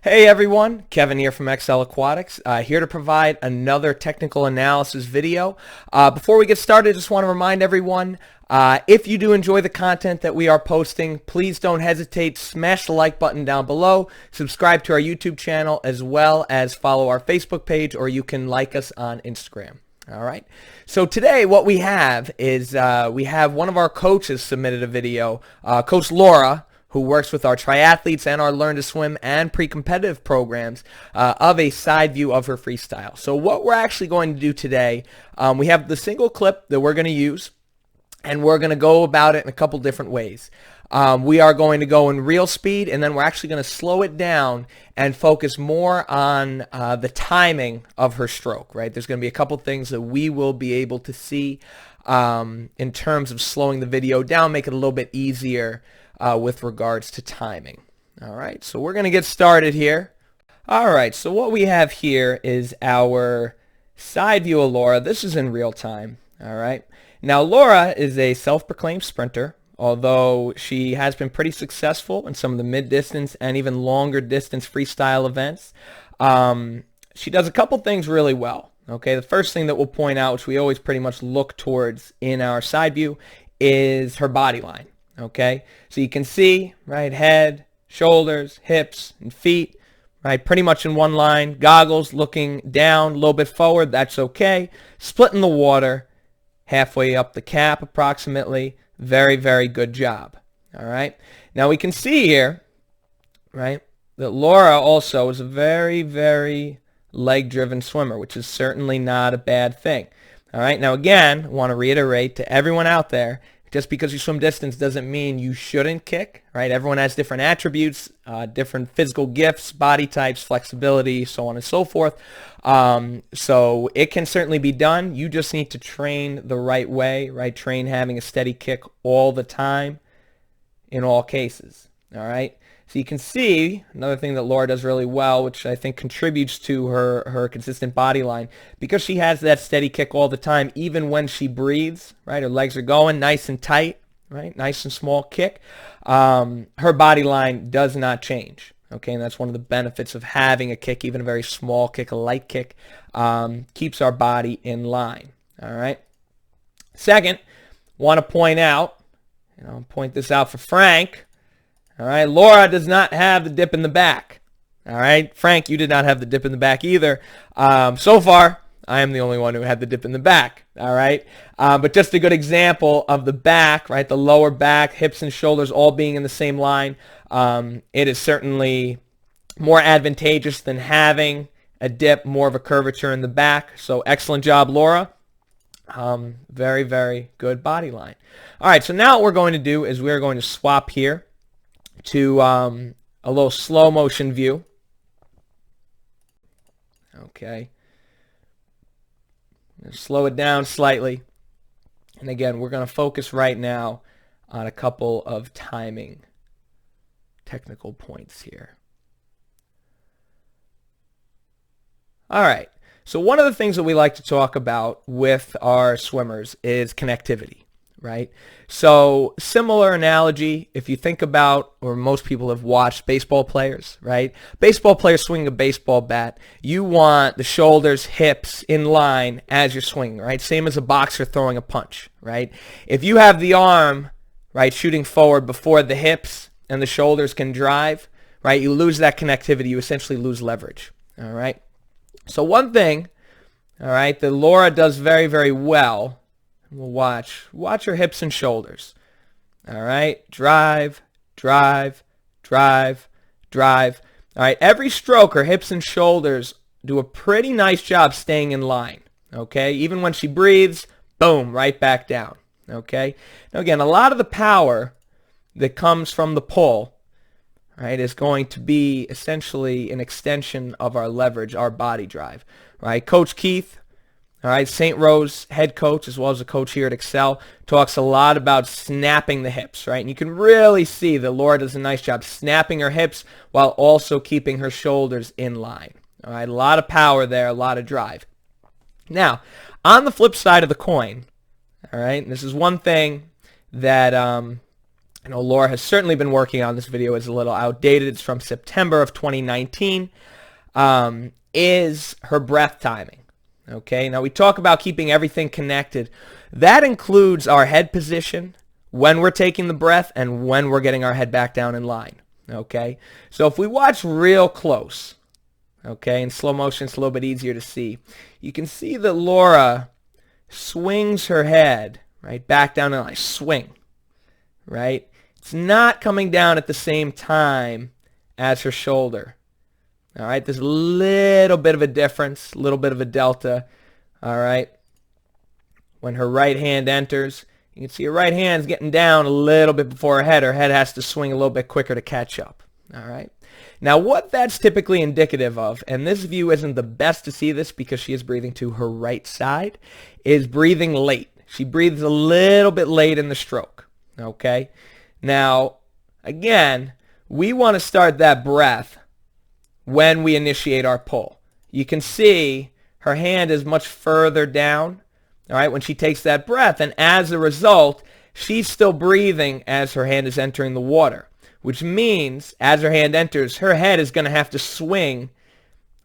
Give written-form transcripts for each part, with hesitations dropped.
Hey everyone, Kevin here from XL Aquatics, here to provide another technical analysis video. Before we get started, I just want to remind everyone, if you do enjoy the content that we are posting, please don't hesitate, smash the like button down below, subscribe to our YouTube channel, as well as follow our Facebook page, or you can like us on Instagram. All right. So today what we have is we have one of our coaches submitted a video, Coach Laura, who works with our triathletes and our Learn to Swim and pre-competitive programs of a side view of her freestyle. So what we're actually going to do today, we have the single clip that we're going to use, and we're going to go about it in a couple different ways. We are going to go in real speed, and then we're actually going to slow it down and focus more on the timing of her stroke, right? There's going to be a couple things that we will be able to see in terms of slowing the video down, make it a little bit easier with regards to timing. All right, so we're going to get started here. All right, so what we have here is our side view of Laura. This is in real time. All right, now Laura is a self-proclaimed sprinter, although she has been pretty successful in some of the mid-distance and even longer distance freestyle events. She does a couple things really well. Okay, the first thing that we'll point out, which we always pretty much look towards in our side view, is her body line. Okay, so you can see, right, head, shoulders, hips, and feet, right, pretty much in one line. Goggles looking down, a little bit forward, that's okay. Splitting the water, halfway up the cap approximately. Very, very good job. All right, now we can see here, right, that Laura also is a very, very leg-driven swimmer, which is certainly not a bad thing. All right, now again, I want to reiterate to everyone out there, just because you swim distance doesn't mean you shouldn't kick, right? Everyone has different attributes, different physical gifts, body types, flexibility, so on and so forth. So it can certainly be done. You just need to train the right way, right? Train having a steady kick all the time in all cases, all right? So you can see another thing that Laura does really well, which I think contributes to her consistent body line, because she has that steady kick all the time, even when she breathes, right? Her legs are going nice and tight, right? Nice and small kick. Her body line does not change, okay? And that's one of the benefits of having a kick, even a very small kick, a light kick, keeps our body in line, all right? Second, want to point out, point this out for Frank. All right, Laura does not have the dip in the back. All right, Frank, you did not have the dip in the back either. So far, I am the only one who had the dip in the back. All right, but just a good example of the back, right? The lower back, hips and shoulders all being in the same line. It is certainly more advantageous than having a dip, more of a curvature in the back. So excellent job, Laura. Very, very good body line. All right, so now what we're going to do is we're going to swap here to a little slow motion view. Okay. Slow it down slightly. And again, we're going to focus right now on a couple of timing technical points here. All right. So one of the things that we like to talk about with our swimmers is connectivity. Right? So similar analogy, if you think about, or most people have watched baseball players, right? Baseball players swinging a baseball bat, you want the shoulders, hips in line as you're swinging, right? Same as a boxer throwing a punch, right? If you have the arm, right, shooting forward before the hips and the shoulders can drive, right, you lose that connectivity. You essentially lose leverage, all right? So one thing, all right, that Laura does very, very well, we'll watch her hips and shoulders. All right, drive, drive, drive, drive. All right, every stroke, her hips and shoulders do a pretty nice job staying in line. Okay, even when she breathes, boom, right back down. Okay, now again, a lot of the power that comes from the pull, right, is going to be essentially an extension of our leverage, our body drive. Right, Coach Keith, all right, St. Rose head coach, as well as a coach here at Excel, talks a lot about snapping the hips, right? And you can really see that Laura does a nice job snapping her hips while also keeping her shoulders in line. All right, a lot of power there, a lot of drive. Now, on the flip side of the coin, all right, and this is one thing that I know Laura has certainly been working on this video. It's a little outdated. It's from September of 2019. Is her breath timing. Okay, now we talk about keeping everything connected. That includes our head position, when we're taking the breath, and when we're getting our head back down in line. Okay, so if we watch real close, okay, in slow motion it's a little bit easier to see. You can see that Laura swings her head, right, back down in line, swing, right? It's not coming down at the same time as her shoulder. All right, there's a little bit of a difference, a little bit of a delta. All right, when her right hand enters, you can see her right hand's getting down a little bit before her head. Her head has to swing a little bit quicker to catch up. All right, now what that's typically indicative of, and this view isn't the best to see this because she is breathing to her right side, is breathing late. She breathes a little bit late in the stroke. Okay, now again, we want to start that breath when we initiate our pull. You can see her hand is much further down, all right, when she takes that breath, and as a result, she's still breathing as her hand is entering the water, which means as her hand enters, her head is going to have to swing,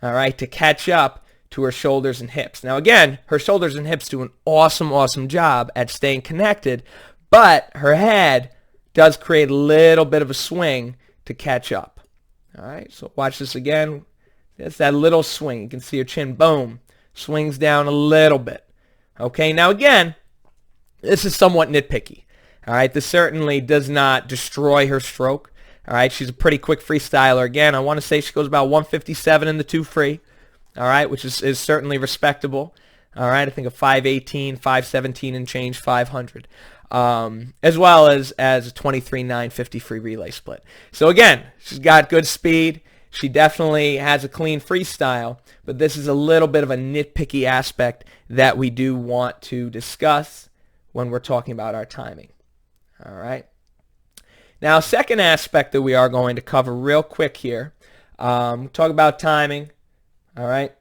all right, to catch up to her shoulders and hips. Now again, her shoulders and hips do an awesome job at staying connected, but her head does create a little bit of a swing to catch up. All right, so watch this again. It's that little swing. You can see her chin, boom, swings down a little bit. Okay, now again, this is somewhat nitpicky. All right, this certainly does not destroy her stroke. All right, she's a pretty quick freestyler. Again, I want to say she goes about 157 in the 2 free. All right, which is certainly respectable. All right, I think a 518, 517 and change, 500. As well as a 23.950 free relay split. So again, she's got good speed. She definitely has a clean freestyle, but this is a little bit of a nitpicky aspect that we do want to discuss when we're talking about our timing. All right. Now, second aspect that we are going to cover real quick here, talk about timing. All right.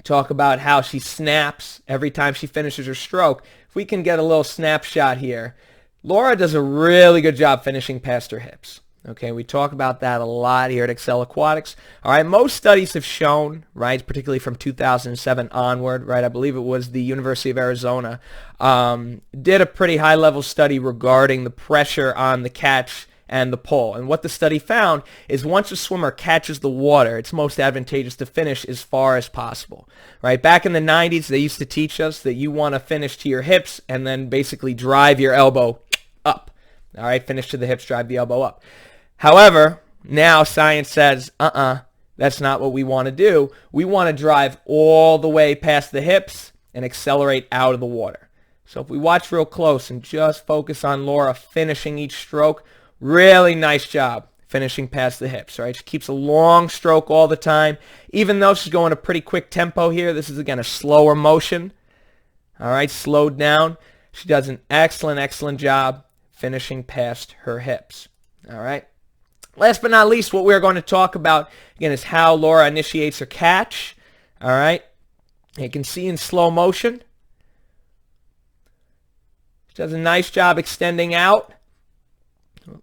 Talk about how she snaps every time she finishes her stroke. If we can get a little snapshot here, Laura does a really good job finishing past her hips. Okay, we talk about that a lot here at Excel Aquatics. All right, most studies have shown, right, particularly from 2007 onward, right, I believe it was the University of Arizona, did a pretty high-level study regarding the pressure on the catch and the pull. And what the study found is once a swimmer catches the water, it's most advantageous to finish as far as possible. Right? Back in the 90s, they used to teach us that you want to finish to your hips and then basically drive your elbow up. All right, finish to the hips, drive the elbow up. However, now science says, that's not what we want to do. We want to drive all the way past the hips and accelerate out of the water. So if we watch real close and just focus on Laura finishing each stroke, really nice job finishing past the hips, right? She keeps a long stroke all the time. Even though she's going a pretty quick tempo here, this is, again, a slower motion. All right, slowed down. She does an excellent job finishing past her hips. All right. Last but not least, what we're going to talk about, again, is how Laura initiates her catch. All right. You can see in slow motion. She does a nice job extending out. I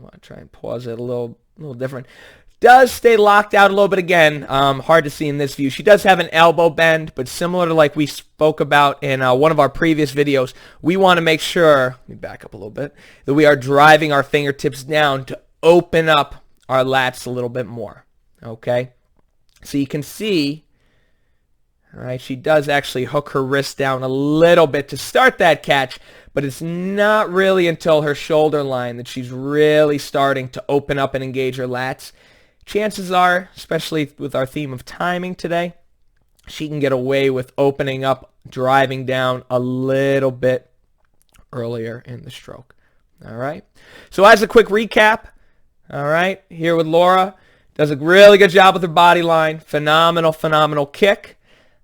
want to try and pause it a little different. Does stay locked out a little bit again. Hard to see in this view. She does have an elbow bend, but similar to like we spoke about in one of our previous videos, we want to make sure, let me back up a little bit, that we are driving our fingertips down to open up our lats a little bit more. Okay? So you can see, all right, she does actually hook her wrist down a little bit to start that catch, but it's not really until her shoulder line that she's really starting to open up and engage her lats. Chances are, especially with our theme of timing today, she can get away with opening up, driving down a little bit earlier in the stroke. All right. So as a quick recap, all right, here with Laura, does a really good job with her body line. Phenomenal kick.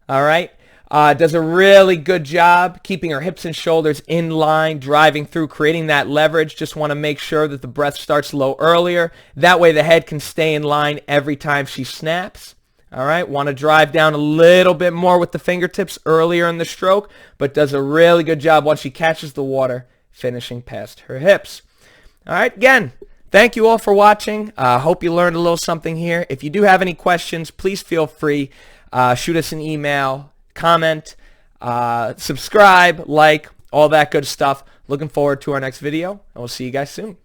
All right. Does a really good job keeping her hips and shoulders in line, driving through, creating that leverage. Just want to make sure that the breath starts low earlier. That way the head can stay in line every time she snaps. All right, want to drive down a little bit more with the fingertips earlier in the stroke, but does a really good job once she catches the water, finishing past her hips. All right, again, thank you all for watching. Hope you learned a little something here. If you do have any questions, please feel free. Shoot us an email, comment, subscribe, like, all that good stuff. Looking forward to our next video, and we'll see you guys soon.